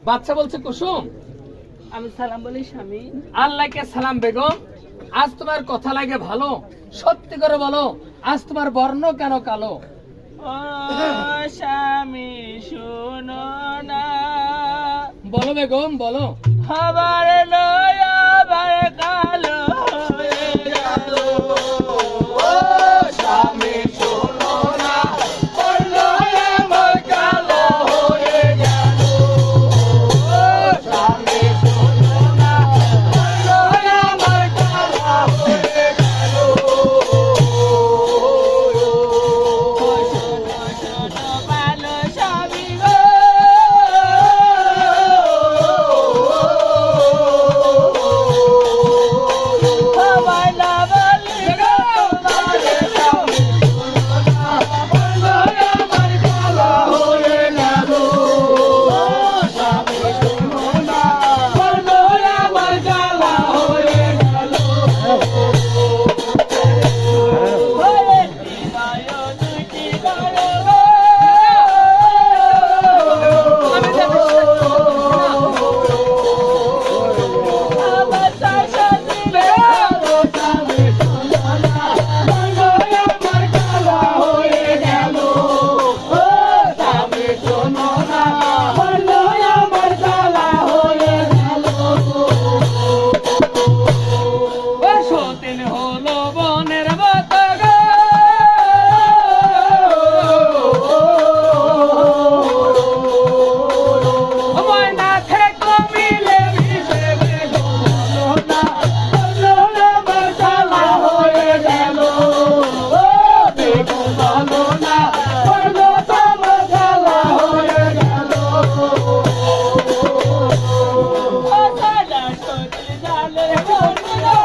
বাচ্চা বলছে কুসুম, আমি সালাম বলি স্বামী। আল্লাহকে সালাম বেগম, আজ তোমার কথা লাগে ভালো, সত্যি করে বলো আজ তোমার বর্ণ কেন কালো? ও স্বামী শুনো না, বলো বেগম বলো। আবার নয় আবার কালো হয়ে গেল। ও স্বামী শুনো না, বর্ণ আমার কালো হয়ে গেল। ও স্বামী শুনো না, বর্ণ আমার কালো হয়ে গেল। শোনো ভালো স্বামী গো, আমায় না বলি গো, তোমারে স্বামী শোনো না, বর্ণ আমার কালো হয়ে গেল। ও স্বামী শোনো না, বর্ণ আমার কালো হয়ে গেল। হলো বনের মতো গো, ময়না থেকে মিলে মিশে বেগম হলো না, হলো না আমার কালা হয়ে গেল। ও বেগম হলো না, হলো না আমার কালা হয়ে গেল। ও সাদা সত্যি জানে বন্ধুরা,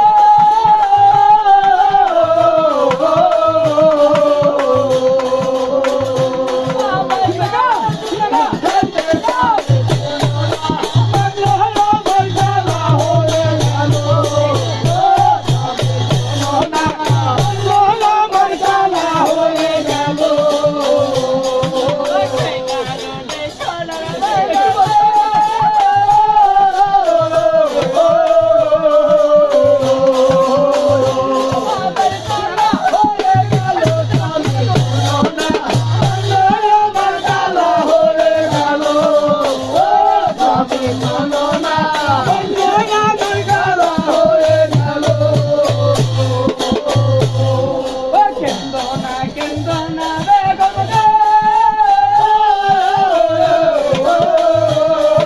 no, no.